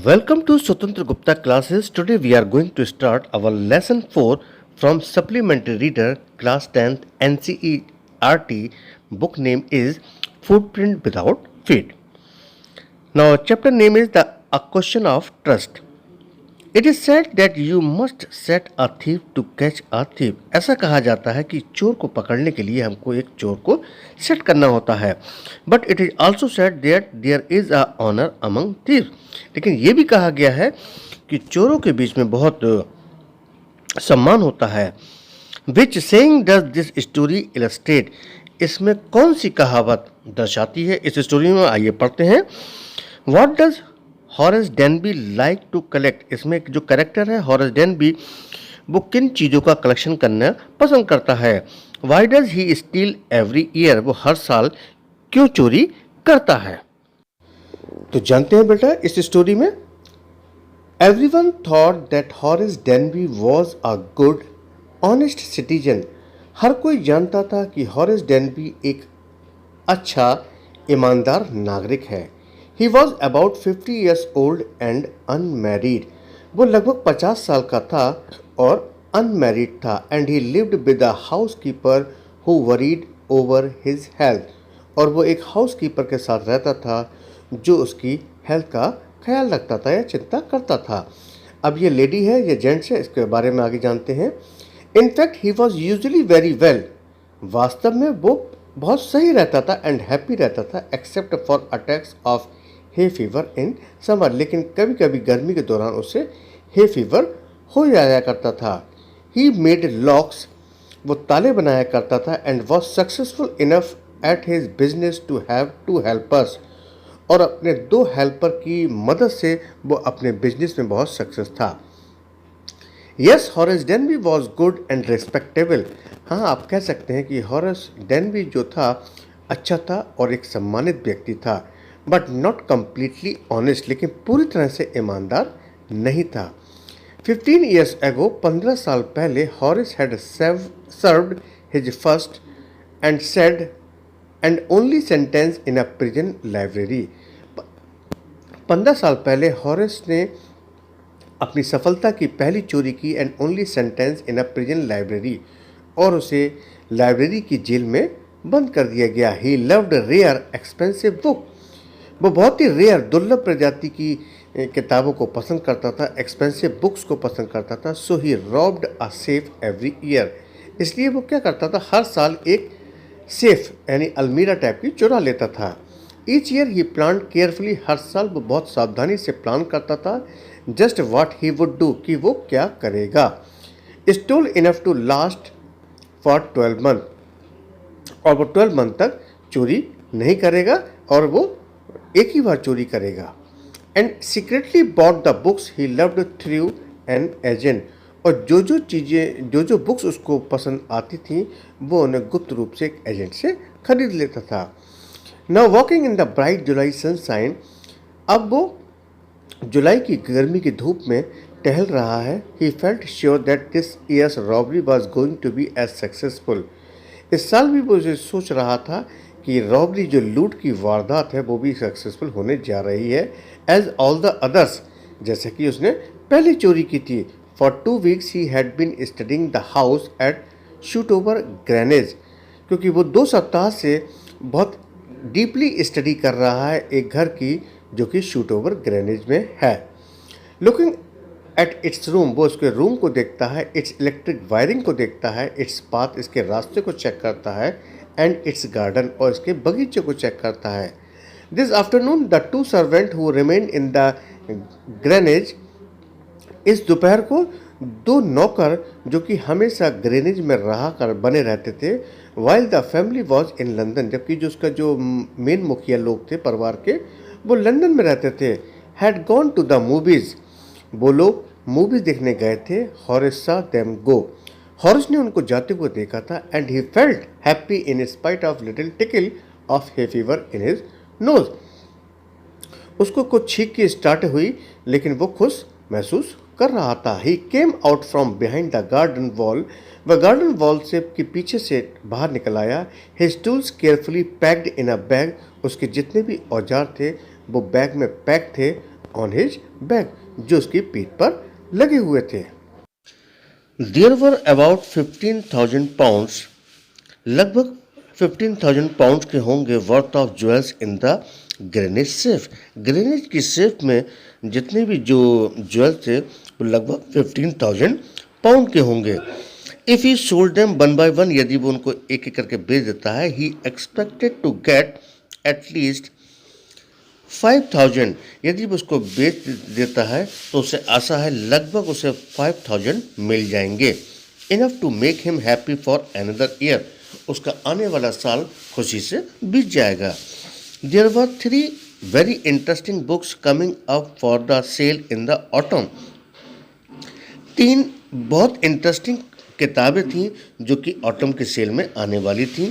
Welcome to Swatantra Gupta classes. Today we are going to start our lesson 4 from Supplementary Reader class 10th NCERT. Book name is Footprint Without Feet. Now chapter name is A Question of Trust. It is said that you must set a thief to catch a thief. ऐसा कहा जाता है कि चोर को पकड़ने के लिए हमको एक चोर को सेट करना होता है. But it is also said that there is a honour among thieves. लेकिन ये भी कहा गया है कि चोरों के बीच में बहुत सम्मान होता है. Which saying does this story illustrate. इसमें कौन सी कहावत दर्शाती है इस स्टोरी में, आइए पढ़ते हैं. What does Horace Denby like to collect. इसमें जो कैरेक्टर है हॉरेस डेनबी, वो किन चीज़ों का कलेक्शन करना पसंद करता है. Why does he steel every year. वो हर साल क्यों चोरी करता है. तो जानते हैं बेटा इस स्टोरी में. Everyone thought that Horace Denby was a good honest citizen. हर कोई जानता था कि हॉरेस डेनबी एक अच्छा ईमानदार नागरिक है. He was about 50 years old and unmarried. वो लगभग 50 साल का था और unmarried था. And he lived with a housekeeper who worried over his health. और वो एक हाउसकीपर के साथ रहता था जो उसकी हेल्थ का ख्याल रखता था या चिंता करता था. अब ये लेडी है ये जेंट्स है, इसके बारे में आगे जानते हैं. In fact he was usually very well. वास्तव में वो बहुत सही रहता था एंड हैप्पी रहता था except for attacks of hay fever in summer. लेकिन कभी कभी गर्मी के दौरान उसे हे फीवर हो जाया करता था. He made locks. वो ताले बनाया करता था and was successful enough at his business to have 2 helpers. और अपने 2 हेल्पर की मदद से वो अपने बिजनेस में बहुत सक्सेस था. Yes Horace Denby was good and respectable. हाँ आप कह सकते हैं कि हॉरेस डेनबी जो था अच्छा था और एक सम्मानित व्यक्ति था. But not completely honest. लेकिन पूरी तरह से ईमानदार नहीं था. 15 ईयर्स एगो 15 साल पहले Horace had served his first and said and only sentence in a prison library. 15 साल पहले हॉरेस ने अपनी सफलता की पहली चोरी की and only sentence in a prison library, और उसे लाइब्रेरी की जेल में बंद कर दिया गया. He loved rare expensive book. वो बहुत ही रेयर दुर्लभ प्रजाति की किताबों को पसंद करता था, एक्सपेंसिव बुक्स को पसंद करता था. So he robbed a safe every year. इसलिए वो क्या करता था, हर साल एक सेफ यानी अलमीरा टाइप की चुरा लेता था. Each year he plan carefully. हर साल वो बहुत सावधानी से प्लान करता था just what he would do, कि वो क्या करेगा. Stole enough to last for 12 month. और वो 12 मंथ तक चोरी नहीं करेगा और वो एक ही बार चोरी करेगा. And secretly bought the books he loved through an agent. और जो बुक्स उसको पसंद आती थी वो उन्हें गुप्त रूप से एक एजेंट से खरीद लेता था. Now walking in the bright July sunshine. अब वो जुलाई की गर्मी की धूप में टहल रहा है. He felt sure that this year's robbery was going to be as successful. इस साल भी वो सोच रहा था कि रॉबरी जो लूट की वारदात है वो भी सक्सेसफुल होने जा रही है एज ऑल द अदर्स, जैसे कि उसने पहले चोरी की थी. For 2 weeks he had been studying the house at Shotover Grange. क्योंकि वो 2 सप्ताह से बहुत डीपली स्टडी कर रहा है एक घर की जो कि शूट ओवर ग्रेनेज में है. Looking at its room. वो उसके रूम को देखता है, इट्स इलेक्ट्रिक वायरिंग को देखता है, इट्स पाथ इसके रास्ते को चेक करता है, एंड इट्स गार्डन और इसके बगीचे को चेक करता है. This afternoon the 2 servant who remain in the Greenwich. इस दोपहर को 2 नौकर जो कि हमेशा ग्रेनेज में रहा कर बने रहते थे, while the family was in London. जबकि जो उसका जो मेन मुखिया लोग थे परिवार के वो लंदन में रहते थे. Had gone to the movies. वो लोग मूवीज देखने गए थे. हॉरेस सा देम गो. हॉरेस ने उनको जाते हुए देखा था and he felt happy in spite of little tackle of hay fever in his nose. उसको कुछ छींक की स्टार्ट हुई लेकिन वो खुश महसूस कर रहा था. He came out from behind the garden wall. वह गार्डन वॉल से के पीछे से बाहर निकल आया. His tools carefully packed in a bag. उसके जितने भी औजार थे वो बैग में पैक थे ऑन हिज बैक, जो उसकी पीठ पर लगे हुए थे। देयर वर अबाउट 15,000 पाउंड्स, लगभग 15,000 पाउंड के होंगे worth of jewels in the Grenich safe. Grenich की सेफ में जितने भी जो ज्वेल्स थे वो लगभग 15,000 पाउंड के होंगे। If he sold them one by one, यदि वो उनको एक एक करके बेच देता है, ही एक्सपेक्टेड टू गेट एटलीस्ट 5,000, यदि वो उसको बेच देता है तो उसे आशा है लगभग उसे 5,000 मिल जाएंगे। Enough to make him happy for another year, उसका आने वाला साल खुशी से बीत जाएगा। There were 3 very interesting books coming up for the sale in the autumn, 3 बहुत इंटरेस्टिंग किताबें थीं जो कि ऑटम के सेल में आने वाली थीं।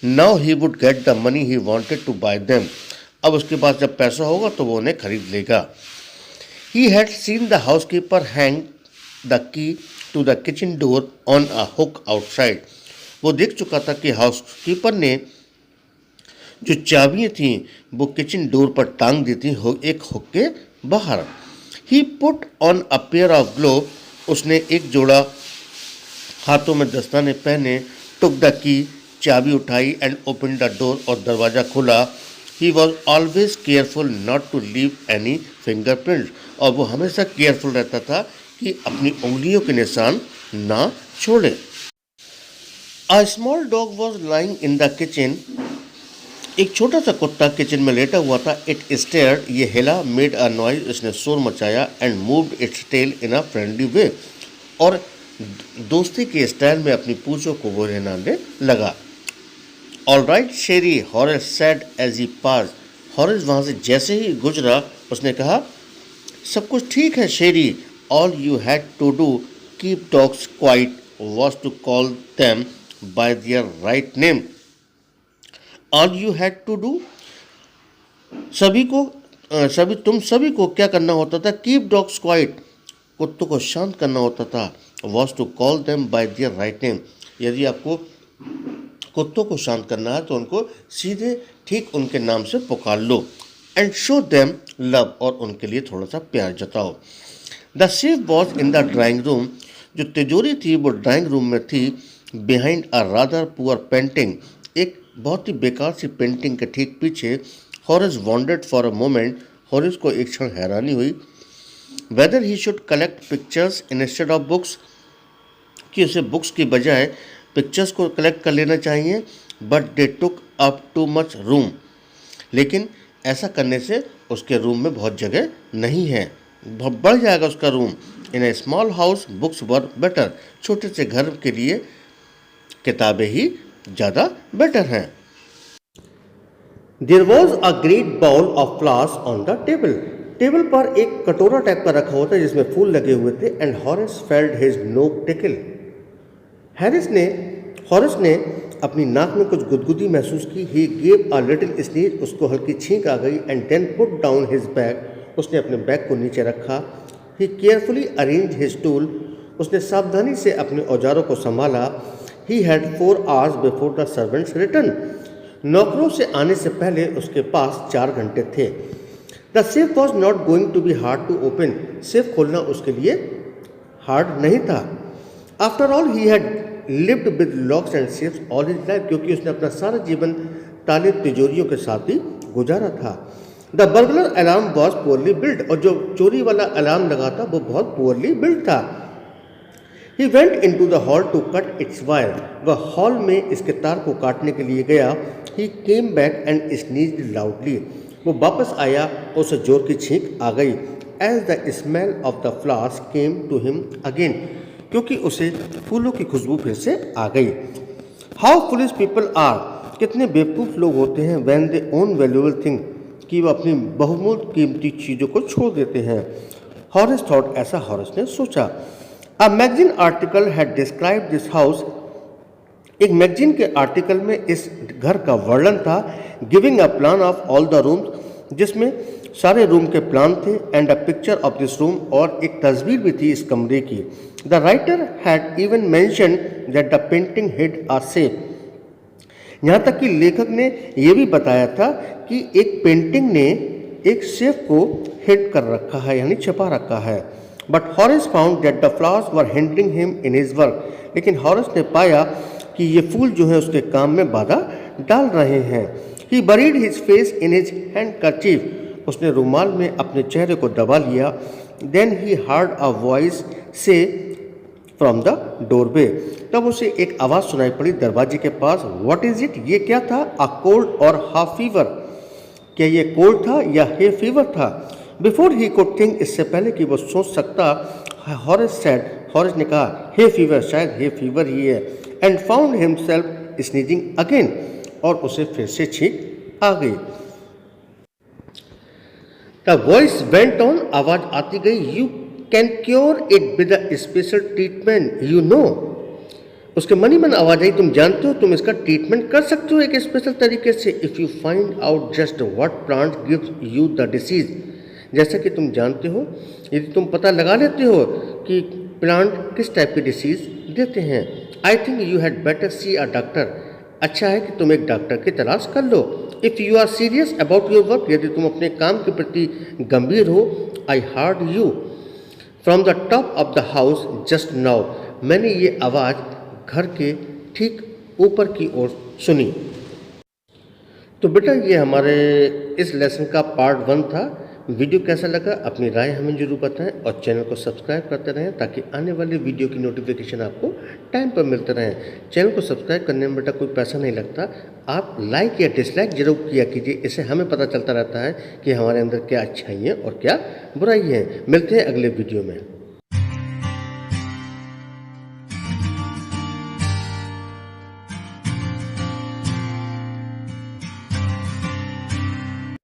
Now he would get the money he wanted to buy them, अब उसके पास जब पैसा होगा तो वो उन्हें खरीद लेगा। He had seen the housekeeper hang the key to the kitchen door on a hook outside, वो देख चुका था कि हाउसकीपर ने जो चाबियाँ थीं वो किचन डोर पर टांग दी थी एक हुक के बाहर। He put on a pair of glove, उसने एक जोड़ा हाथों में दस्ताने पहने, टुक द की, चाबी उठाई एंड ओपन द डोर, और दरवाज़ा खुला। He was always careful not to leave any fingerprint, और वो हमेशा केयरफुल रहता था कि अपनी उंगलियों के निशान ना छोड़े। A small dog was lying in the kitchen, एक छोटा सा कुत्ता किचन में लेटा हुआ था। इट स्टेयर्ड, ये हिला, मेड अ नॉइज, इसने शोर मचाया, and moved its tail in a friendly way, और दोस्ती के स्टाइल में अपनी पूंछों को वो हिलाने लगा। All right Sherry, Horace said as he pass, Horace वहाँ से जैसे ही गुजरा उसने कहा सब कुछ ठीक है Sherry. All you had to do keep dogs quiet was to call them by their right name. All you had to do, तुम सभी को क्या करना होता था? कीप डॉग्स क्वाइट, कुत्तों को शांत करना होता था। Was to call them by their right name, यदि आपको कुत्तों को शांत करना है तो उनको सीधे ठीक उनके नाम से पुकार लो। एंड शो देम लव, और उनके लिए थोड़ा सा प्यार जताओ। The safe was in the drawing room, जो तिजोरी थी वो ड्राइंग रूम में थी। Behind a rather poor painting, एक बहुत ही बेकार सी पेंटिंग के ठीक पीछे। Horace wondered for a moment, Horace को एक क्षण हैरानी हुई। Whether he should collect pictures instead of books, कि उसे बुक्स की बजाय पिक्चर्स को कलेक्ट कर लेना चाहिए। But they took up too much room, लेकिन ऐसा करने से उसके रूम में बहुत जगह नहीं है, बहुत बढ़ जाएगा उसका room. In A small house books were better, छोटे से घर के लिए किताबें ही ज़्यादा बेटर हैं। There was a great bowl of flowers on the table, table पर एक कटोरा टाइप का रखा हुआ था जिसमें फूल लगे हुए थे। And Horace felt his nose tickle, Horace ने अपनी नाक में कुछ गुदगुदी महसूस की। He gave a little sneeze, उसको हल्की छींक आ गई। And then put down his bag, उसने अपने बैग को नीचे रखा। He carefully arrange his tool, उसने सावधानी से अपने औजारों को संभाला। He had 4 hours before the servants return, नौकरों से आने से पहले उसके पास 4 घंटे थे। The safe was not going to be hard to open, safe खोलना उसके लिए हार्ड नहीं था। After all he had lived with locks and safes all his life, क्योंकि उसने अपना सारा जीवन ताले तिजोरियों के साथ ही गुजारा था। The burglar alarm was poorly build, और जो चोरी वाला अलार्म लगा था वो बहुत पुअरली बिल्ड था। He went in to the hall to cut its wire, वह हॉल में इसके तार को काटने के लिए गया। He came back and sneezed loudly, वो वापस आया और उसे जोर की छींक आ गई। As the smell of the flowers came to him again, क्योंकि उसे फूलों की खुशबू फिर से आ गई। हाउ फुलिश पीपल आर, कितने बेवकूफ़ लोग होते हैं। When they own valuable thing, कि वह अपनी बहुमूल्य कीमती चीज़ों को छोड़ देते हैं। हॉरेस थॉट, ऐसा हॉरेस ने सोचा। A magazine article had describe this house, एक मैगजीन के आर्टिकल में इस घर का वर्णन था। Giving a plan of all the rooms, जिसमें सारे रूम के प्लान थे। And a picture of this room, और एक तस्वीर भी थी इस कमरे की। The writer had even mention that the painting hid a safe, यहाँ तक कि लेखक ने यह भी बताया था कि एक पेंटिंग ने एक शेफ को हिट कर रखा है यानी छिपा रखा है। But Horace found that the flowers were hindering him in his work. लेकिन हॉरेस ने पाया कि ये फूल जो है उसके काम में बाधा डाल रहे हैं। He buried his face in his handkerchief. उसने रुमाल में अपने चेहरे को दबा लिया। Then he heard a voice say from the doorway. तब उसे एक आवाज़ सुनाई पड़ी दरवाजे के पास। What is it? ये क्या था? अ कोल्ड और हाफ फीवर। क्या ये कोल्ड था या हे फीवर था? बिफोर ही कुड थिंक, इससे पहले कि वो सोच सकता, हॉरेस सेड, हॉरेस ने कहा हे फीवर, शायद हे फीवर ही है। And found himself sneezing again, और उसे फिर से छींक आ गई। द वॉइस वेंट ऑन, आवाज आती गई। You can cure it with a special treatment you know. उसके मन ही मन आवाज आई, तुम जानते हो तुम इसका ट्रीटमेंट कर सकते हो एक स्पेशल तरीके से। If you find out just what plant gives you the disease. जैसा कि तुम जानते हो, यदि तुम पता लगा लेते हो कि प्लांट किस टाइप की डिसीज देते हैं। I think you had better see a doctor. अच्छा है कि तुम एक डॉक्टर की तलाश कर लो। If you are serious about your work, यदि तुम अपने काम के प्रति गंभीर हो। I heard you from the top of the house just now. मैंने ये आवाज़ घर के ठीक ऊपर की ओर सुनी। तो बेटा ये हमारे इस लेसन का पार्ट 1 था। वीडियो कैसा लगा अपनी राय हमें जरूर बताएं और चैनल को सब्सक्राइब करते रहें ताकि आने वाले वीडियो की नोटिफिकेशन आपको टाइम पर मिलते रहें। चैनल को सब्सक्राइब करने में बेटा कोई पैसा नहीं लगता। आप लाइक या डिसलाइक जरूर किया कीजिए, इससे हमें पता चलता रहता है कि हमारे अंदर क्या अच्छाई है और क्या बुराई है। मिलते हैं अगले वीडियो में।